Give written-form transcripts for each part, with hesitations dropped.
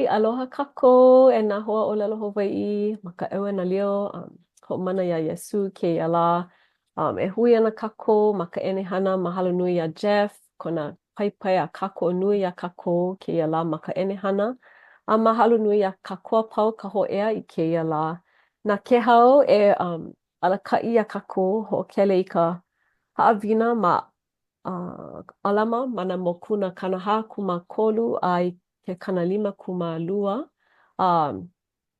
aloha kākou e nā hoa o lelo Hawaiʻi ma ka ewe na leo hoʻomana iā Iesu kēia lā e hui ana kākou ma ka ʻenehana mahalo nui iā Jeff kona paipai a kākou nui iā kākou kēia lā ma ka ʻenehana a mahalo nui iā kākou pau ka hōʻea i kēia lā. Nā ke hau alakaʻi iā kākou hoʻokele i ka haʻawina ma ʻalama ma nā mokuna kanahā kūmākolu a i ke kanalima kūmālua.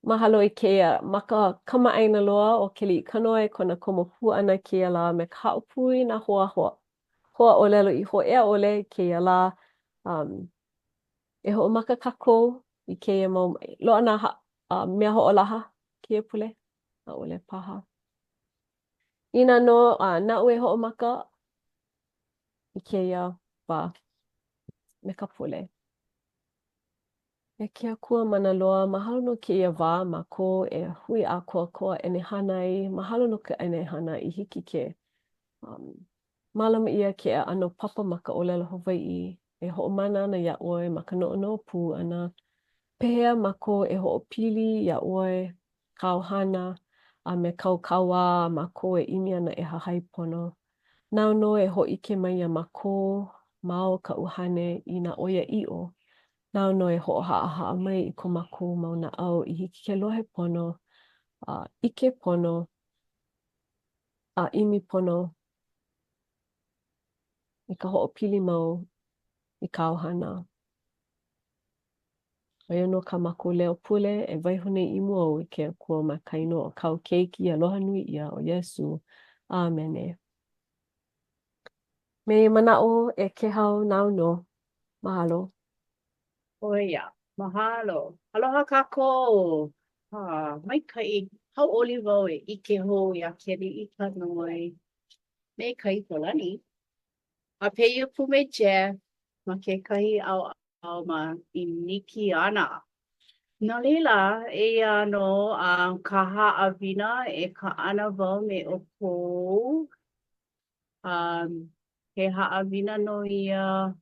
Mahalo i kēia ma ka kamaʻaina loa o ke liʻikano ai kona komoku ʻana kēia lā me ka haʻopui nā hoa ʻōlelo i hōʻea ʻole kēia lā e hoʻomaka kākou i kēia mau loaʻa nā mea hoʻolaha kēia pule ʻaʻole paha. Inā nō naʻu e hoʻomaka i kēia wā me ka pule. E ke akua mana loa, mahalo no kēia wā ma ko e hui a koa ʻenehana ai, mahalo no ka ʻenehana i hiki ke mālama ʻia ke ʻano papa ma ka ʻōlelo Hawaiʻi e hoʻomana ana iā ʻoe ma ka noʻonoʻo pū ʻana. Pehea ma ko e hoʻopili iā ʻoe kāohana a me kaukauā ma ko e ʻimi ana e hahai pono. Nao no e hōʻike mai ia ma ko ma o ka ʻuhane i nā ʻoiaʻiʻo. Nao no e hoʻohaʻahaʻa mai i ko mākou mau naʻau i hiki ke lohe pono, ʻike pono, a ʻimi pono i ka hoʻopili mau i ka ʻohana. Oia no ka mākou leo pule e waiho nei i mua au i ke akua ma kaino o kau keiki aloha nui ʻia o Iesu. Āmene. Me manaʻo e ke hau nao no. Mahalo. Oia, mahalo. Aloha kākou. Maikaʻi, hauʻoli wau e ʻike hou iā ke liʻikano ai. Me kai polani. A pēia pu me Jeff ma kekahi ʻaoʻao ma i niki ana. No leila, eia no ka haʻawina e kaʻana wau me o kou. He haʻawina no ia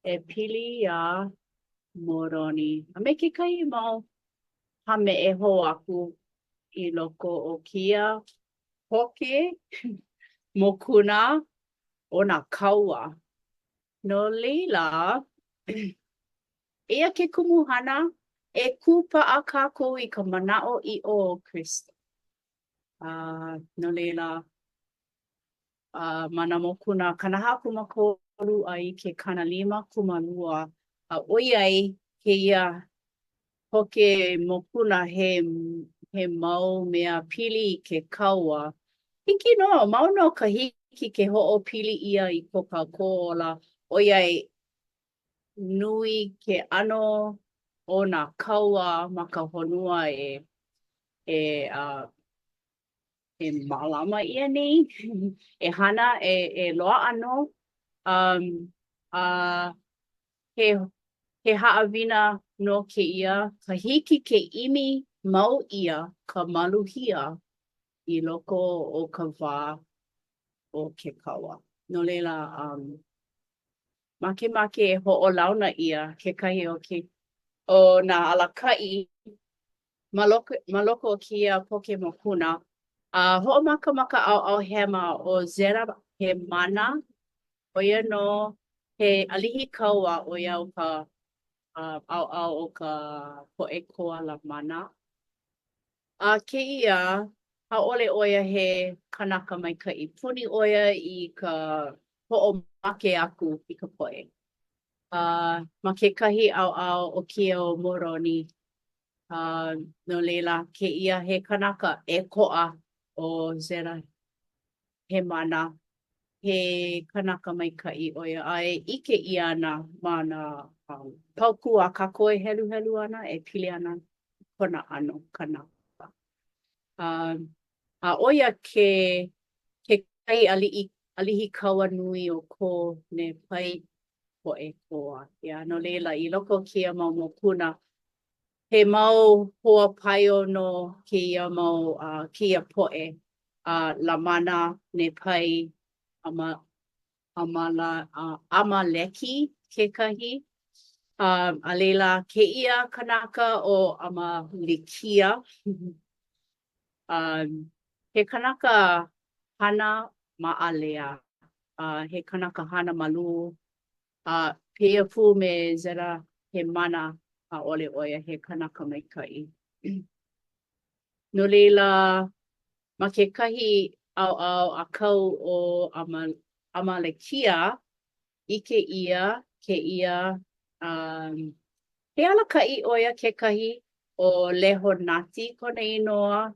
e pili iā Moroni. A me kekahi mau hame e hou aku i loko o kia poke mokuna o nā kaua. No leila, eia ke kumuhana e kūpaʻa kākou i ka manaʻo ʻiʻo o Kristo. No leila, ma nā mokuna kanahā kūmākolu a i ke kanalima kūmālua. ʻOiai kēia poke mokuna he mau mea pili i ke kaua. Hiki no, mau no ka hiki ke hoʻopili ʻia i ko kākou ola. ʻOiai nui ke ʻano o nā kaua ma ka honua e mālama ʻia nei. E hana e loaʻa no. He haʻawina no kēia, ka hiki ke ʻimi mau ʻia ka maluhia i loko o ka wā o ke kaua. No leila, makemake e hoʻolauna ʻia kekahi o nā alakaʻi ma loko o kēia poke mokuna. Hoʻomakamaka ʻaoʻao hema o Zera he mana. Oia no he alihi kaua oia o ka ʻaoʻao o ka poʻe koala mana. Kēia, ʻaʻole ʻoia he kanaka maikaʻi. Puni ʻoia i ka hoʻomake aku i ka poʻe. Ma kekahi ʻaoʻao o kia o Moroni. No leila, kēia he kanaka e koʻa o Zera he mana. He kanaka maikaʻi ʻoia a e ʻike ʻia ana ma nā pauku a kākou e heluhelu ana e pili ana kona ʻano kanaka. ʻOia ke kai alihi kaua nui o ko ne pai poʻe koa. No leila, i loko o kia mau mokuna, he mau hoapaio no kēia mau kēia poʻe. Lamana, ne pai, Amaleki kekahi. A leila keia kanaka o Amalikia. He kanaka hana ma'alea. He kanaka hana malu. Pia pu me zera he mana a ole oia he kanaka maikai. No leila ma ke kahi au a kau o Amalekia ike ia ke ia he alakai oia ke kahi o Lehonati kona inoa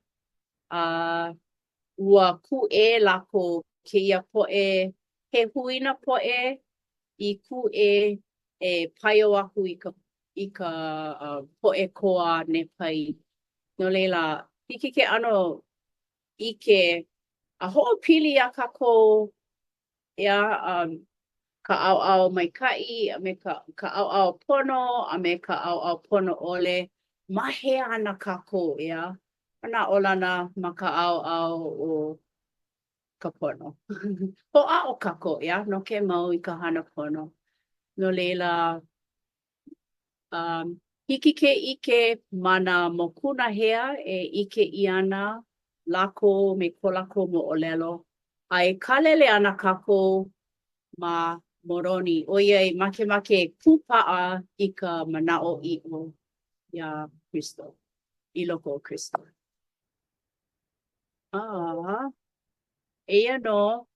ua ku e lako ke ia poe he huina poe I ku e paio aku I ka poe koa ne pai. No leila, hiki ke ano ike a ho'opili a kako ia ka au maikai, a me ka au pono, a me ka au pono ole. Mahe ana kako ia. Ana olana ma ka au o ka pono. Ho'a o kako ia, no ke mau I ka hana pono. No leila, hiki ke ike mana mokuna hea e ike I ana lako me ko lako mo olelo. Ai kalele ana kako ma moroni. Oiei make pupa'a I ka mana'o i'o ia Kristo. I loko o Kristo. Eia no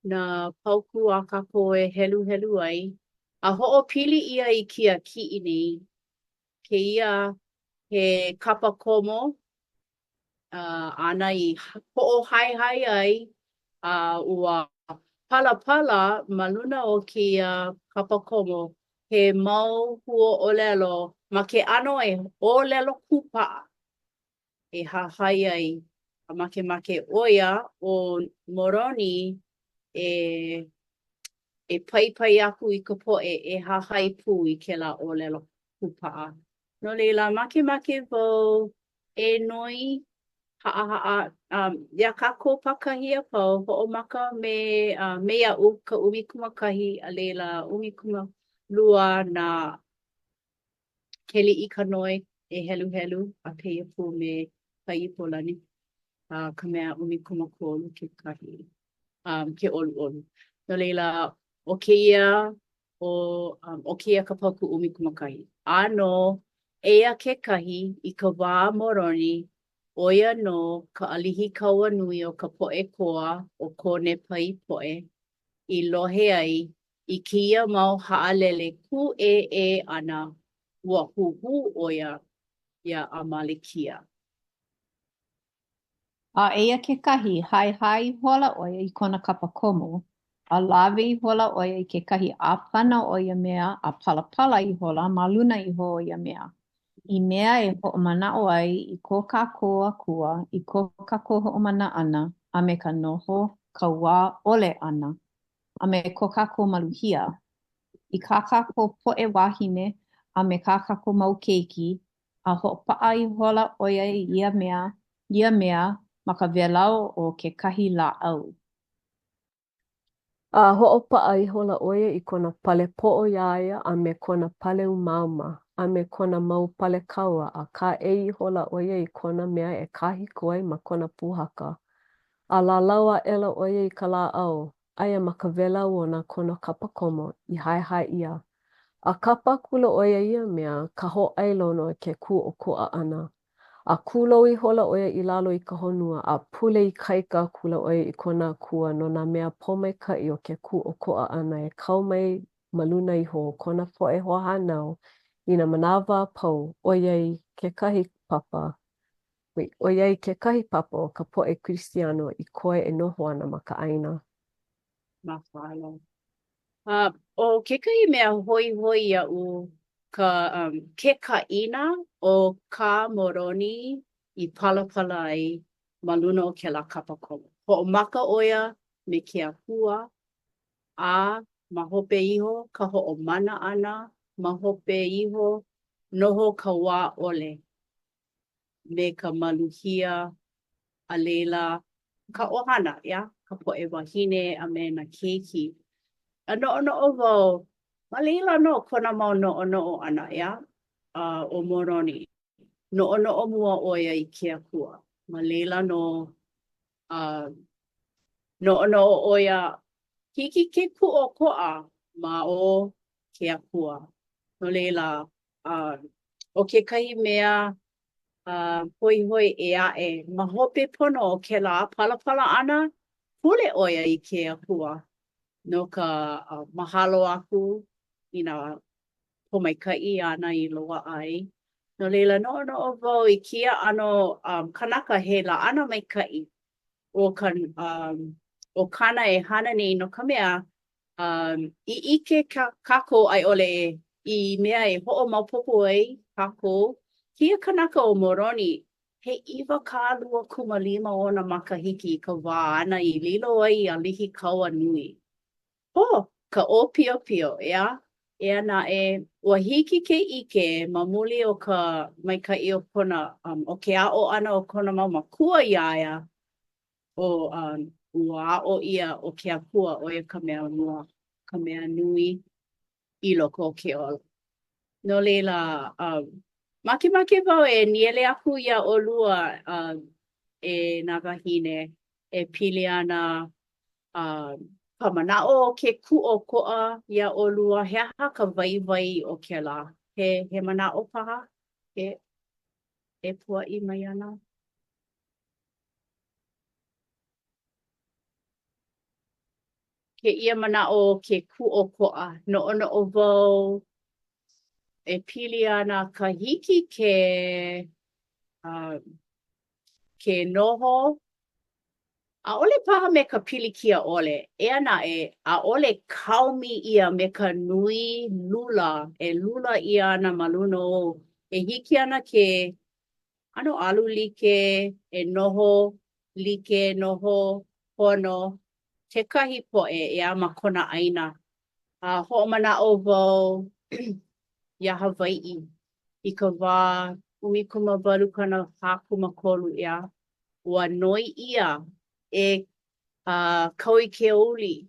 na pauku a kako e helu ai. A ho'opili ia I kia ki'i nei. Ke ia he kapa komo ana I ho'ohaihai ai ua pala ma luna o kia kapa komo he mau huo'olelo ma ke ano e ōlelo kupa'a e hahai ai a make oia o Moroni e pai aku I ka po'e e hahai pu I kēlā ōlelo kupa'a. No leila make wau e noi ha'a ia kākou pakahia pau ho'omaka me me ia'u ka 'umikumakahī a leila 'umikumalua na keli'i ka noi e helu a pēia pu me ka iполani ka mea 'umikumakolu kekahi ke 'olu'olu. No leila o keia o keia ka paku 'umikumakahī. ʻAno eia kekahi I ka wā Moroni ʻoia no ka ʻalihi kauanui o ka poʻe koa o ko ne pai poʻe I lohe ai I kēia mau haʻalele kūʻeʻe ʻana ua huhu ʻoia ia Amalekia. A eia kekahi haihai hola ʻoia I kona kapa komo. A lawe I hola ʻoia I kekahi ʻāpana o ia mea a palapala I hola ma luna iho o ia mea. I mea e hoʻomanaʻo ai I ko kākou akua, I ko kākou hoʻomana ʻana, a me ka noho, ka wā ʻole ʻana, a me ko kākou maluhia. I kā kākou poʻe wāhine, a me kā kākou mau keiki, a hoʻopaʻa I hola ʻoia I ia mea ma ka welau o kekahi lāʻau. A hoʻopaʻa I hola ʻoia I kona pale poʻo iāia a me kona pale umauma a me kona mau pale kaua a ka I hola ʻoia I kona mea e kahiko ai ma kona pūhaka. A lālau a ʻela ʻoia I ka lāʻau aia ma ka welau ona kona kapa komo I haihai ʻia. A kapa kula ʻoia ia mea ka hōʻailo no ke kūʻokoʻa ʻana. A kūlou I hola ʻoia I lalo I ka honua a pule ikaika kula ʻoia I kona akua no nā mea pōmaikaʻi o ke kūʻokoʻa ʻana e kau mai ma luna iho o kona poʻe hoahānau I nā manawa apau ʻoiai kekahi papa o ka poʻe Kristιano I koe e noho ana ma ka ʻāina. Mahalo. O kekahi mea hoihoi iaʻu ka kekaina o kā Moroni I palapala ai ma luna o kēlā kapa komo. Hoʻomaka ʻoia me ke akua a ma hope iho ka hoʻomana ʻana ma hope iho noho ka wā ʻole me ka maluhia a leila ka ʻohana ia ka poʻe wahine a me nā keiki. A noʻonoʻo wau Ma leila no kona mau no'ono'o ana ea o Moroni. No'ono'o mua ʻoia i ke akua. Ma leila no no'ono'o ʻoia hiki ke kuʻokoʻa ma o ke akua. No leila o kekahi mea hoihoi e a'e ma hope pono o kēlā palapala ʻana pule ʻoia i ke akua. No ka mahalo aku i nā pomaikaʻi ana i loaʻa ai. No leila noʻonoʻo wau i kēia ʻano kanaka he laʻana maikaʻi o kana e hana nei no ka mea i ʻike kākou a i ʻole i mea e hoʻomaopopo ai kākou. Kēia kanaka o Moroni he 1.5 ona makahiki i ka wā ana i lilo ai a lihi kaua nui. Ka ʻōpiopio, ea? Ea naʻe, ua hiki ke ʻike ma muli o ka maikaʻi o kona, o ke aʻo ʻana o kona mau makua iaia o ua aʻo ʻia o ke akua ʻoia ka mea mua, ka mea nui i loko o ke ola. No leila, makemake wau e niele aku ia ʻolua e nā wahine e pili ana ka manaʻo o ke kuʻokoʻa ia ʻolua, he aha ka waiwai o kēlā. He manaʻo paha? E puaʻi mai ana? Keia manaʻo o ke kuʻokoʻa, noʻonoʻo wau e pili ana ka hiki ke noho. ʻAʻole paha me ka pilikia ʻole, ea naʻe ʻaʻole kaumi ʻia me ka nui lula, e lula ʻia ana ma luna o e hiki ana ke ʻano alu like, e noho like, noho pono, kekahi poʻe ea ma kona ʻaina. Hoʻomanaʻo wau iā Hawaiʻi i ka wā 18.5 ʻea, ua noi ʻia e kaui ke uli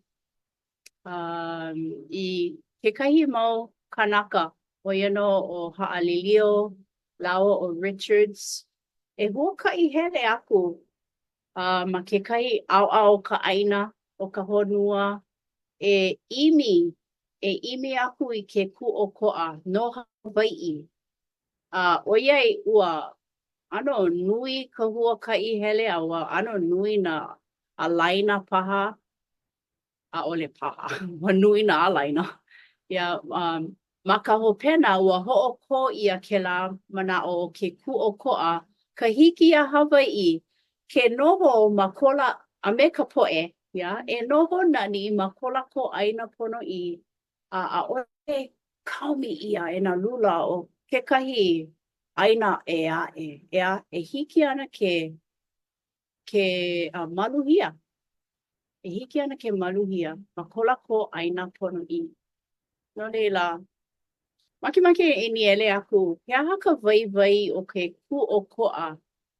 i kekahi mau kanaka ʻoia no o Ha'alilio, Lawa o Richards. E huakaʻi hele aku ma kekahi ʻaoʻao ka ʻaina o ka honua e ʻimi aku i ke kuʻokoʻa no Hawaiʻi. ʻOiai ua ʻano nui ka huakaʻi hele a ua ʻano nui nā ʻalaina paha, ʻaʻole paha, ua nui nā ʻalaina. Ia ma ka hopena ua hoʻokō ʻia kēlā manaʻo o ke kuʻokoʻa kahiki a Hawaiʻi ke noho ma ko a me ka poʻe, ia? E noho nani ma ko lākou ʻaina ponoʻi ʻaʻole kaumi ʻia e nā lula o kekahi ʻaina e aʻe, ea? E hiki ana ke maluhia. E hiki ana ke maluhia ma ko lākou ʻaina ponoʻi. No leila, makemake e niele aku, he aha ka waiwai o ke kuʻokoʻa?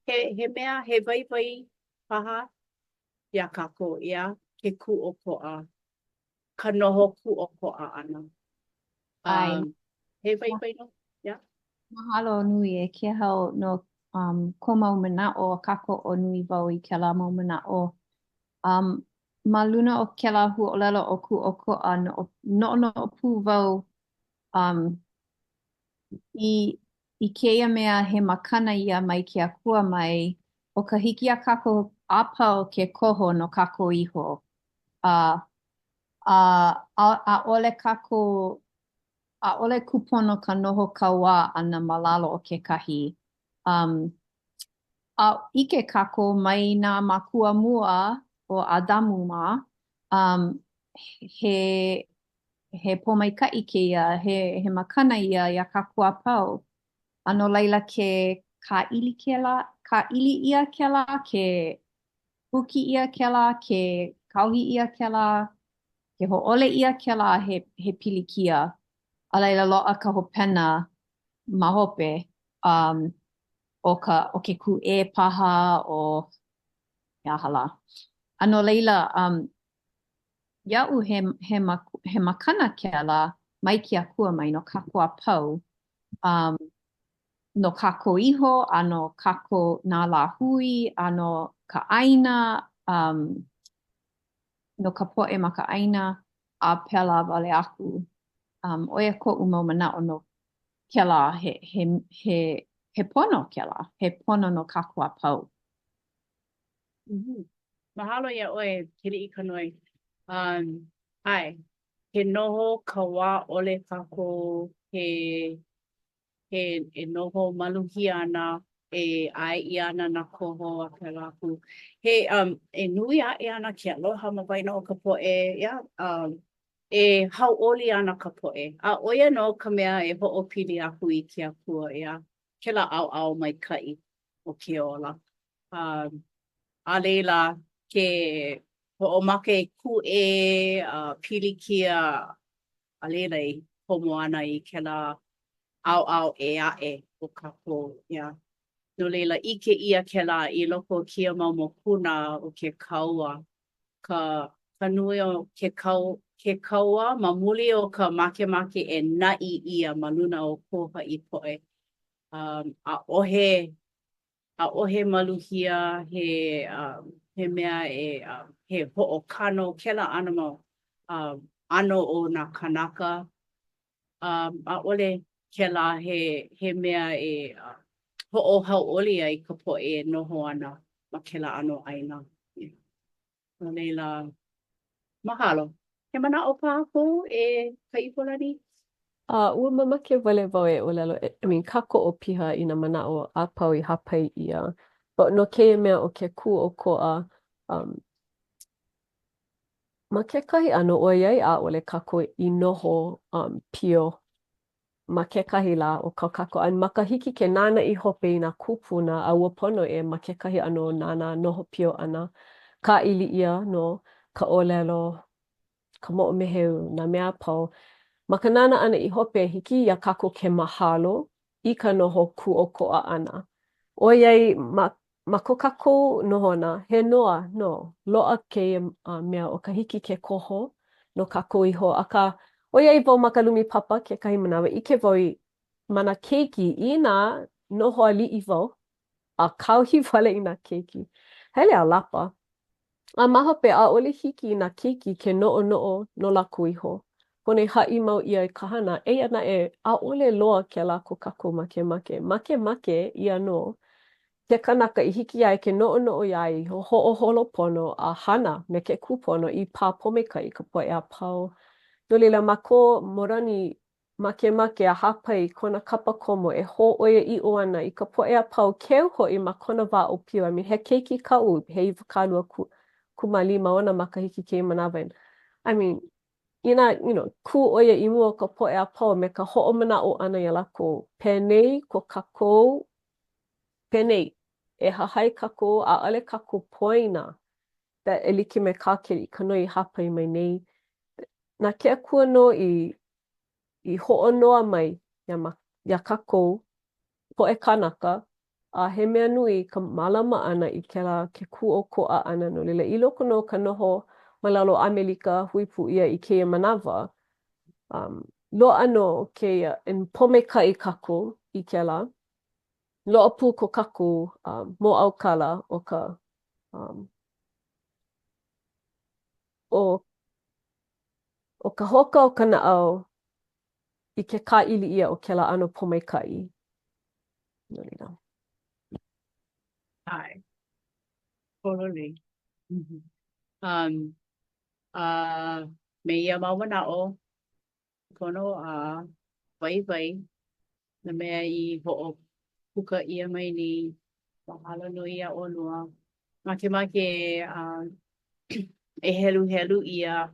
He mea, he waiwai paha iā kākou, ia? Ke kuʻokoʻa, ka noho kuʻokoʻa ʻana. He waiwai no? Ia? Mahalo nui e ke hau no ko mau manaʻo a kako o nui wau i kēlā mau manaʻo. Ma luna o kēlā huʻolelo o kuʻokoʻa noʻonoʻo pū wau i kēia mea he makana ia mai ke akua mai o ka hiki a kako apau ke koho no kako iho. ʻAʻole kako ʻaʻole kupono ka noho kauā ana ma lalo o kekahi. ʻIke kako mai nā makua mua o Adamuma, he pomaikaʻi kēia, he makana ia ia kākua apau. Ano laila ke kāʻili ʻia kēlā, ke puki ʻia kēlā, ke kauhi ʻia kēlā, ke hoʻole ʻia kēlā he pilikia. A laila loaʻa ka hopena ma hope o ke kuʻē paha o hala. Ano leila, iaʻu he makana kēlā mai ke akua mai no kako a pau. No kako iho, a no kako nā la hui, a no ka aina, no ka poʻe ma ka aina, a pela wale aku. Oia koʻu mau manaʻo no kela, he pono kela, he pono no kako a pau. Mahalo ia ʻoe, Kiliʻi Kanoi. Ai, he noho ka wā ʻole kākou he noho maluhia ana e ʻae ʻia ana nā koho a pēlā aku. E nui aʻe ana ke aloha ma waena o ka poʻe, e hauʻoli ana ka poʻe. A ʻoia no ka mea e hoʻopili aku i ke akua, kēlā ʻaoʻao maikaʻi o ke ola. A leila ke hoʻomake kuʻe, pilikia, a leila i homo ana i kēlā ʻaoʻao e aʻe o kākou, No leila ʻike ʻia kēlā i loko o kia mau mokuna o ke kaua. Ka nui o ke kaua ma muli o ka makemake e naʻi ʻia ma luna o kou haʻi poʻe. ʻAʻohe maluhia he mea he hoʻokano kēlā ʻano mau ʻano o nā kanaka. ʻAʻole kēlā he mea e hoʻohauʻoli ai ka poʻe e noho ana ma kēlā ʻano ʻaina. No leila, mahalo. He manaʻo pā aku e ka ʻipolini? Ua mamake wale wau e ʻōlelo, kako o piha i nā manaʻo a pau i hapai ʻia. But no keia mea o ke kūʻokoʻa, ma kekahi ʻano ʻoiai ʻaʻole kako i noho pio ma kekahi lā o ka kako. A makahiki ke nāna i hope i nā kūpuna a ua pono e ma kekahi ʻano nāna noho pio ʻana. Ka ʻili ʻia no ka ʻōlelo, ka moʻomeheu, nā mea pau. Ma ka nāna ʻana i hope hiki ia kako ke mahalo i ka noho kūʻokoʻa ʻana. ʻOiai ma ko kākou nohona, he noa no, loaʻa kēia mea o ka hiki ke koho no kākou iho. Akā ʻoiai wau ma ka lumi papa kekahi manawa, ʻike wau i mana keiki i nā noho aliʻi wau, a kauhi wale i nā keiki. Hele a lapa. A ma hope ʻaʻole hiki i nā keiki ke noʻonoʻo no lākou iho. Pono haʻi mau ʻia i ka hana, eia naʻe ʻaʻole loa kēlā ko kākou makemake. Makemake ʻia no, ke kanaka i hiki iā ke noʻonoʻo iā i hoʻoholopono a hana me ke kūpono i pā pomekaʻi ka poʻe a pau. No leila ma ko Morani makemake a hapai kona kapa komo e hōʻoiaʻiʻo ana i ka poʻe a pau keu hoʻi ma kona wā o pio. He keiki kaʻu, he 25 ona makahiki kēia manawa. Inā, kū ʻoia i mua o ka poʻe a pau me ka hoʻomanaʻo ʻana iā lākou. Penei ko kākou, penei. E hahai kākou, ʻaʻale kākou poina e like me kā Kiliʻi Kanoi i hapai mai nei. Nā ke akua no i hoʻonoa mai iā kākou poʻe kanaka, a he mea nui ka mālama ʻana i kēlā ke kūʻokoʻa ʻana no leila. I loko no ka noho ma lalo ʻAmelika hui pu ʻia i kēia manawa, loaʻa no kēia pomekaʻi kākou i kēlā. Loaʻa pū ko kākou mō ʻaukala o ka o ka hoka o ka naʻau i ke kāʻili ʻia o kēlā ʻano pomekaʻi. No leila. Ai, pololi. Me ia mau manaʻo, pono a waiwai, na mea i hoʻopuka ʻia mai ni, mahalo nui iā ʻolua. Makemake e helu ʻia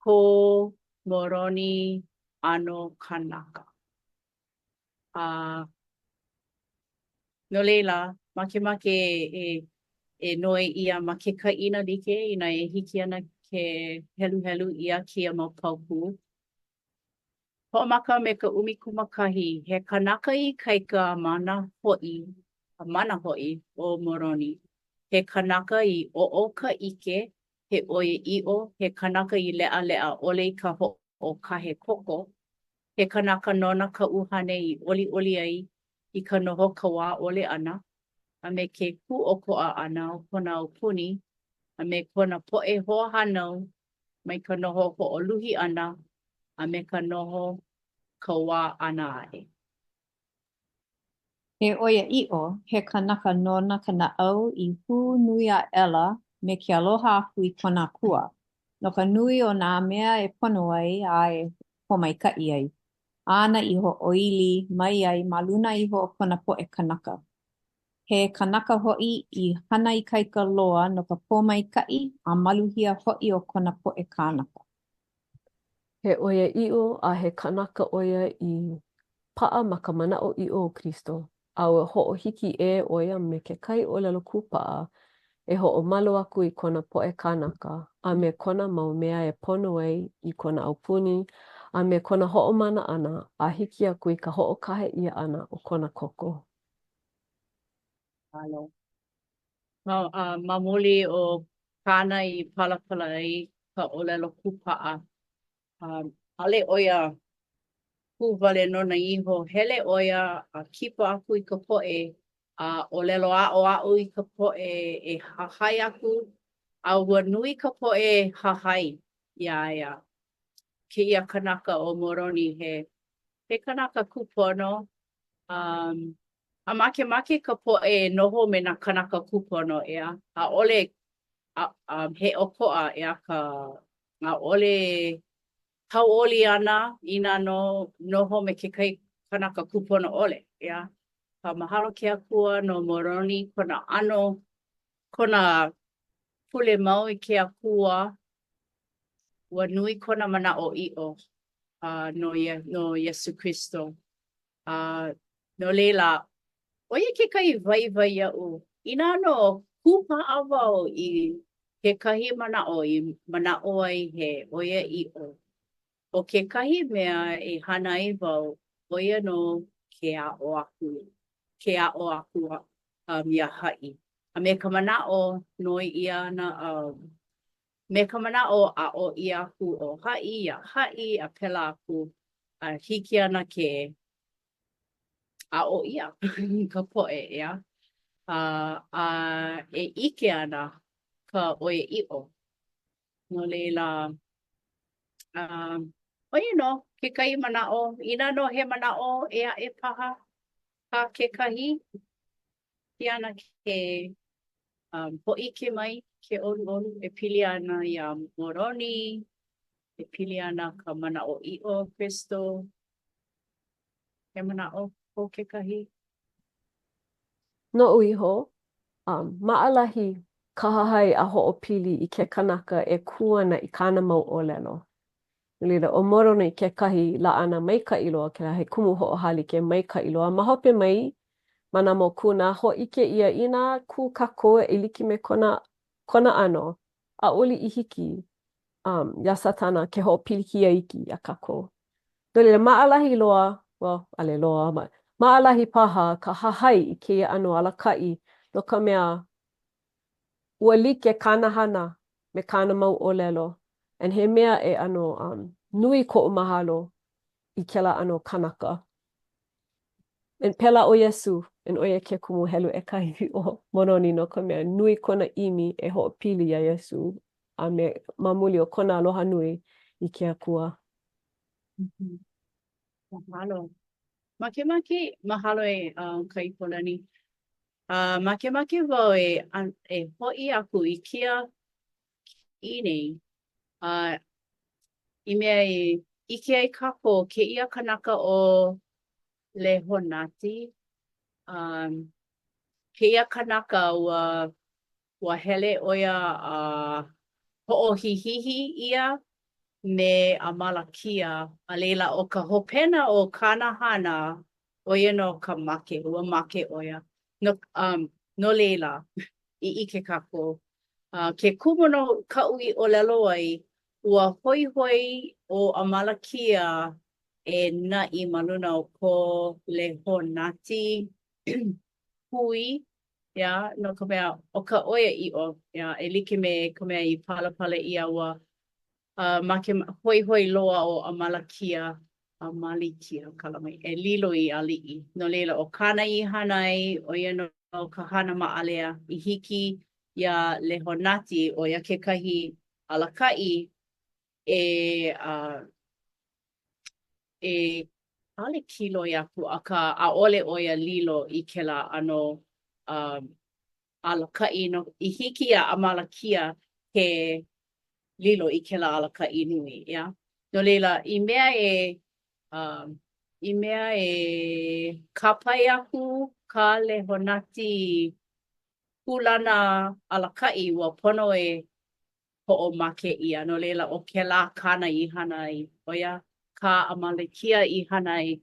ko Moroni ʻano kanaka. No leila, makemake e noi ʻia ma ke kaʻina like ina e hiki ana ke helu ʻia kia mau pauku. Hoʻomaka me ka ʻumikūmākahi, he kanaka ikaika mana hoʻi o Moroni. He kanaka i oʻo ka ʻike, he ʻoiaʻiʻo, he kanaka i leʻaleʻa ʻole i ka hoʻokahe koko. He kanaka nona ka uhane I oli ai I ka noho kawa ole ana. A me ke ku o koa ana o kona o puni. A me kona po'e hoa hanau mai ka noho ho o luhi ana. A me ka noho kawa ana ae. He oia i'o, he kanaka nona ka na'au I hu nui a ela me ke aloha aku I kona kua. No ka nui o nā mea e pono ai a e homaika'i ai. Āna iho oili mai ai ma luna iho o kona po'e kanaka. He kanaka ho'i I hana I kaika loa no ka pōmaika'i a maluhia ho'i o kona po'e kānaka. He oia i'o a he kanaka oia I pa'a ma ka mana'o i'o o Kristo. A ua ho'ohiki e oia me ke kai olelo kupa'a e ho'omalo aku I kona po'e kanaka a me kona mau mea e pono ai I kona aupuni a me kona ho'omana ana a hiki aku I ka ho'okahe ia ana o kona koko. Alo. Ma muli o kāna I palapala ai ka olelo kupa'a. Ale oia ku wale nona iho. Hele oia a kipa aku I ka po'e. A olelo a'o I ka po'e e hahai aku. A ua nui ka po'e hahai. Ia. Keia kanaka o Moroni he kanaka kupono. A make ka po'e noho me nā kanaka kupono ea. A ole he oko'a ea a ole hauoli ana I nā noho me ke kai kanaka kupono ole ea. Ka mahalo ke akua no Moroni kona ano kona pule mau I ke akua. Ua nui kona mana'o i'o no Iesu Kristo. No leila, oia kekahi waiwai ia'u. Ina no kupa'a wau I kekahi mana'o I mana'o ai he oia i'o. O kekahi mea e hana ai wau, oia no ke a'o aku ia ha'i. A me ka mana'o noi ia na me ka mana'o a'o ia aku o ha'i a pela aku a hiki ana ke a'o ia ka po'e ea. E ike ana ka oia i'o. No leila, oia no, kekahi mana'o, ina no he mana'o e a'e paha ka kekahi. Iana ke ho'ike mai ke olu e pili ana ia Moroni, e pili ana ka mana'o i'o Kristo. He mana'o o kekahi. No iho, ma'alahi ka hahai a ho'opili I ke kanaka e kuana I kāna mau ōlelo. Lila, o moro nei kekahi la'ana maika'i loa, ke la he kumu ho'ohali ke maika'i loa. Ma hope mai, mana mo kuna ho'ike ia I nā kū kākoa e like me kona ano, a uli I hiki ia satana ke ho'opiliki ia iki a kākoa. No lila, ma'alahi loa, well, ale loa, ma'alahi paha ka hahai I keia ano alaka'i no ka mea ua like kāna hana me kāna mau ōlelo. And he mea e ano nui ko'u mahalo I kēla ano kanaka. And pela o Iesu, and oia ke kumu helu e kahi o Moroni no ka mea nui kona imi e ho'opili a Iesu. A me mamuli o kona aloha nui I ke akua. Mahalo. Makemake, mahalo e kai polani. Makemake wau e ho'i aku I kia I nei. I mea ike ai kako ke ia kanaka o Lehonati. Ke ia kanaka ua hele oia ho'ohihihi ia me a malakia. A leila o ka hopena o kāna hana oia no ka make, ua make oia. No leila, I ike kako. Ke kumono ka'ui o lelo ai, ua hoihoi o a malakia e na'i maluna o ko Lehonati hui, no ka mea o ka oia i'o, e like me ka mea I palapala ia ua make hoihoi loa o a malakia a malikia kalamai e lilo I ali'i. No leila o kana I hanai o ia no ka hana ma'alea I hiki ia lehonati o ia kekahi alaka'i e ale kilo yaku aka a'ole o ia lilo I kela ano alaka'i no I hiki ia a malakia ke lilo I kela alaka'i nui, ia. No leila, I mea kapai aku ka lehonati kulana alaka'i ua pono ho'omake ia. No leila, o kela kana I hana I oia ka amalekia I hana I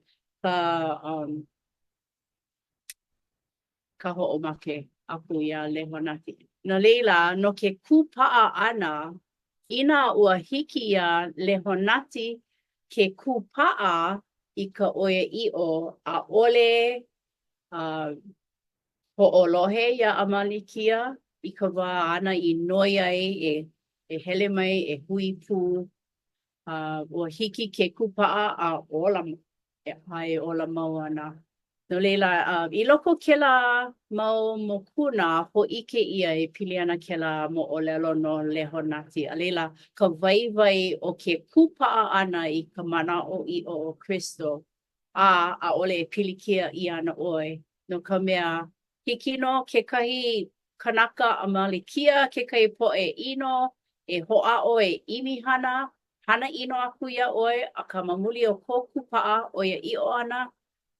ka ho'omake aku ia lehonati. No leila, no ke kūpa'a ana Ina ua hiki ia lehonati ke kūpa'a I ka oia'i'o a'ole ho'olohe ia a malikia I ka wā ana I noi ai e hele mai e hui pū. Ua hiki ke kūpa'a a ola e ola mau ana. No leila, I loko kela mau mokuna ho'ike ia e pili ana kela mo'olelo no lehonati. A leila, ka waiwai o ke kūpa'a ana I ka mana'o'i'o o Kristo. A a'ole e pilikia I ana 'oe. No ka mea hiki no kekahi kanaka a malikia, kekahi po'e ino, e ho'a'o e 'imi hana ino aku ia 'oe, a ka mamuli o ko kūpa'a o ia i'o ana.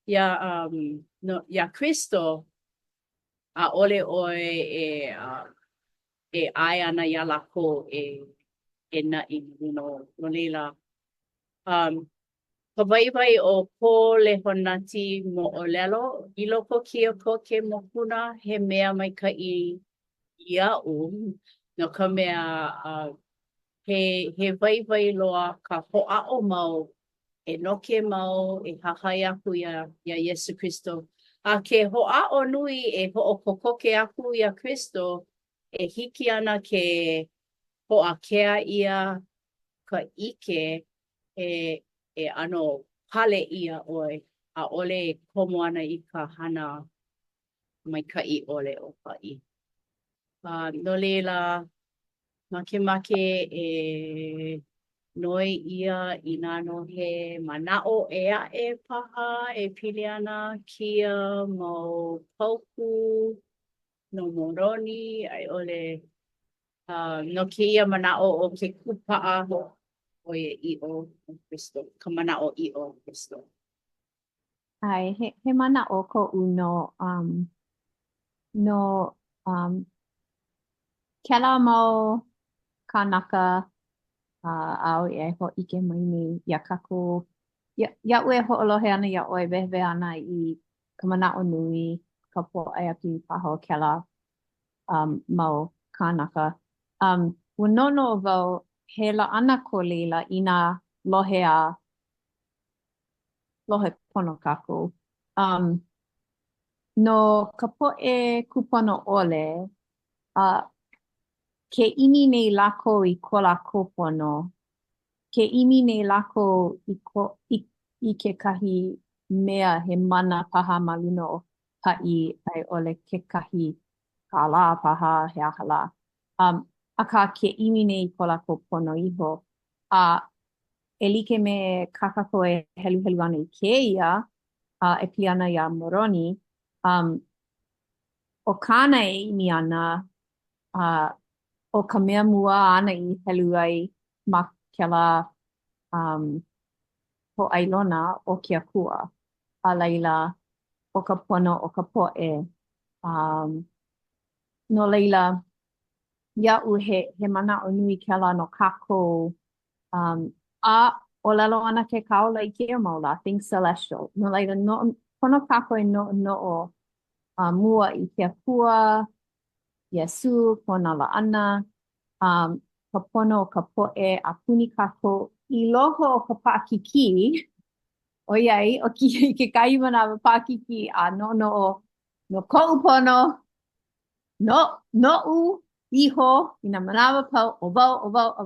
Ia Kristo a'ole 'oe e 'ai ana ia lākou e na'i no leila. Ka waiwai o ko lehonati mo'olelo I loko kia ko ke mokuna he mea maika'i ia'u no ka mea he waiwai loa ka ho'a'o mau e noke mau e hahai aku ia Iesu Kristo. A ke ho'a'o nui e ho'okokoke aku ia Kristo e hiki ana ke ho'akea ia ka 'ike e ano pale ia 'oe a 'ole e komo ana I ka hana maika'i 'ole o pa'i. No leila makemake noi ia I nano he mana'o a'e paha e pili ana kia mau pauku no moroni ai 'ole no keia mana'o o ke kūpa'a o ia i'o o Kristo, ka mana'o i'o o Kristo. Ai, he mana o ko'u no kela mau kanaka au e ho'ike mai nei ia kākou ia'u e ho'olohe ana ia'oe wehewe ana I ka mana'o nui ka po'ai aku I paha o kela mau kanaka. Ua nono wau he la'ana ko leila I nā lohe pono kākou. No ka po'e kupono 'ole ke 'imi nei lākou I ko lākou pono. Ke 'imi nei lākou I kekahi mea he mana paha ma luna o pa'i ai 'ole kekahi kālā paha he aha lā. Akā ke 'imi nei ko lākou pono iho. E like me kākako e helu ana I kēia e pili ana ia moroni. O kāna e 'imi ana o ka mea mua ana I helu ai ma kela ho'ailona o ke akua. A laila o ka pono o ka po'e. No laila ia'u he mana'o nui kela no kākou a ʻōlelo ana ke kaola I keia mau lā, things celestial. No laila pono kākou e no'ono'o mua I ke akua, Iesu, kona la'ana, ka pono o ka po'e a puni kākou I loko o ka pākiki, ʻoiai, o kekahi manawa pākiki a no'ono'o no ko'u pono, no'u iho I nā manawa pau, ʻo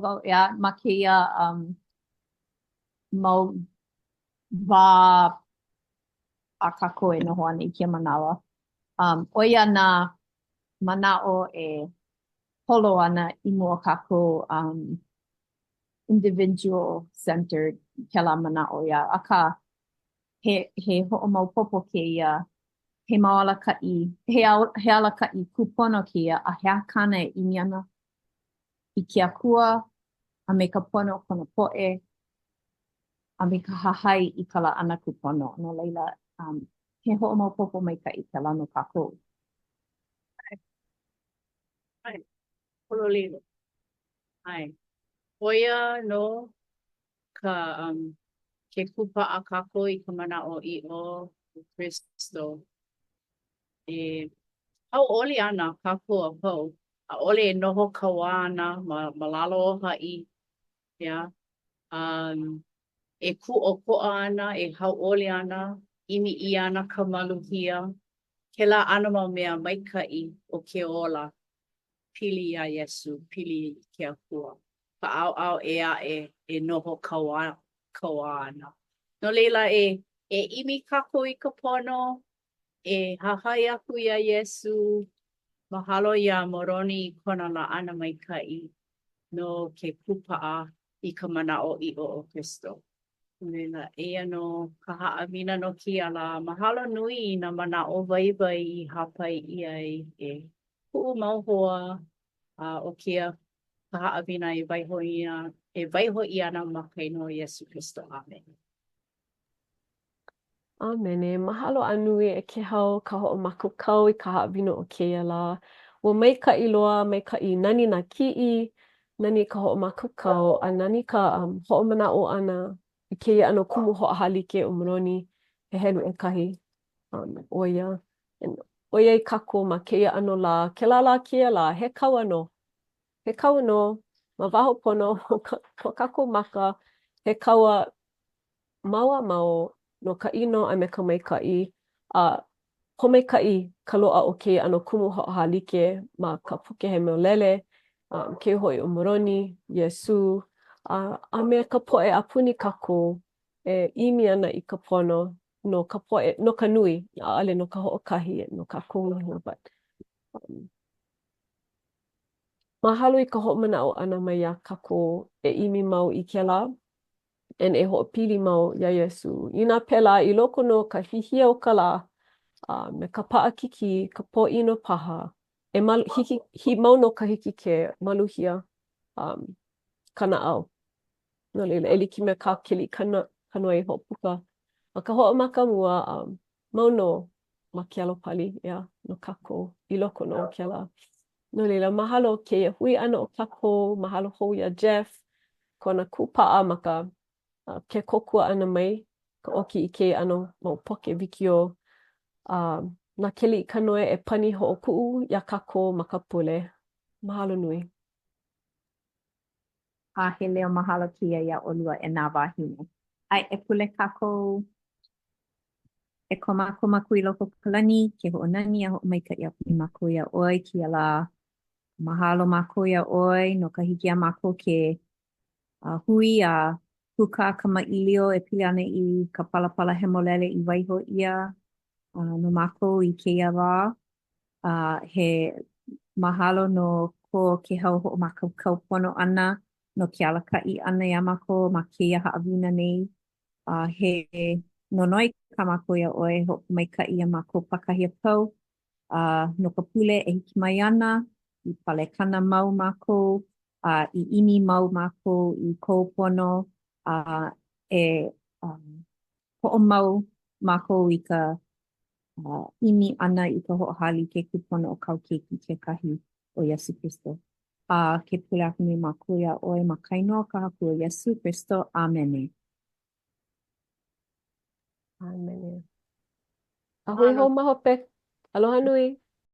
wau ea ma keia mau wā a kākou e noho ana I kia manawa. Oia nā manao e holo ana I mua kākou individual centered kēlā manao ia. Akā he ho'omaopopo kēia, he maolaka'i, he alaka'i kūpono kēia a he akana e imi ana I ke akua, a me ka pono kona po'e, a me ka hahai I ka la'ana kūpono. No leila, he ho'omaopopo maika'i kēlā no kākou. Ai, pololilo. Ai, oia no ka ke kupa a kākou I ka mana'o i'o o Kristo. E hau'oli ana kākou a pau. A ole e noho kauā ana ma lalo o ha'i. Yeah. E ku'oko'a ana, e hau'oli ana, imi I ana ka maluhia. Kēlā ana mau mea maika'i o ke ola. Pili iā Iesu, pili ke akua. Ka ʻaoʻao e aʻe e noho kauā ana. No leila e ʻimi kākou I ka pono, e hahai aku iā Iesu, mahalo iā Moroni I kona lāʻana maikaʻi no ke kupaʻa I ka manaʻo iʻo o Kristo. No leila eia no ka haʻawina no kia lā, mahalo nui I nā manaʻo waiwai I hapai ʻia ai e kuʻu mau hoa o kia ka haʻawina e waiho I ana ma ka ino o Iesu Kristo. Amen. Amene. Mahalo a nui e ke hau ka hoʻomakukau I ka haʻawina o keia lā. Ua maikaʻi loa, maikaʻi nani nā kiʻi, nani ka hoʻomakukau, a nani ka hoʻomanaʻo ʻana I keia ʻano kumu hoʻahalike o Moroni e helu ʻekahi ʻoia. ʻOia I kākou ma keia ʻano lā, kēlā lā keia lā, he kau anō. He kau anō, ma waho pono o kākou maka, he kaua maua mau no ka ʻino a me ka maikaʻi a homaikaʻi ka loaʻa o keia ʻano kumu hoʻahalike ma ka puke he meolele, ke hoi o Moroni, Iesu, a me ka poʻe a puni kākou e ʻimi ana I ka pono no ka poʻe, no ka nui, ʻaʻale no ka hoʻokahi no kākou iho, but mahalo I ka hoʻomanaʻo ʻana mai iā kākou e ʻimi mau I kēlā, e hoʻopili mau iā Iesu. Inā pēlā I loko no ka hihia o ka lā, me ka paʻakiki, ka pōʻino paha, mau no ka hiki ke maluhia kanaʻau. No leila, e like me kā keli kanua I hoʻopuka. Ma ka hoʻomaka mua, mau no ma ke alopali, no kākou I loko no o kēlā. No leila, mahalo keia hui ʻana o kākou, mahalo hou iā Jeff, kona kūpaʻa ma ka ke kokua ʻana mai, ka ʻoki I keia ʻano mau poke wikio. Nā keli I ka noe e pani hoʻokuʻu iā kākou ma ka pule. Mahalo nui. A he leo mahalo kia ia ʻolua e nā wāhine. Ai e pule kākou e komako maku I loko kalani, ke hoʻonani a hoʻomaikaʻi aku I mākou ia ʻoe kia lā. Mahalo mākou ia ʻoe no ka hiki a mākou ke hui a puka ka maʻilio e pili ana I ka palapala hemolele I waiho ia no mākou I keia wā. He mahalo no ko ke hau hoʻomakaukau pono ʻana no ke alakaʻi ʻana iā mākou ma keia haʻawina nei. He nonoi ka mākou ia ʻoe hoʻomaikaʻi iā mākou pakahi apau. No ka pule e hiki mai ana I palekana mau mākou, I ʻimi mau mākou I kou pono, e hoʻomau mākou I ka ʻimi ʻana I ka hoʻohali ke kupono o Kaukeki kekahi o Iesu Kristo. Ke pule aku mai mākou ia ʻoe ma ka inoa o ka haku o Iesu Kristo. Amene. Amene. A hui hou mahope. Aloha nui.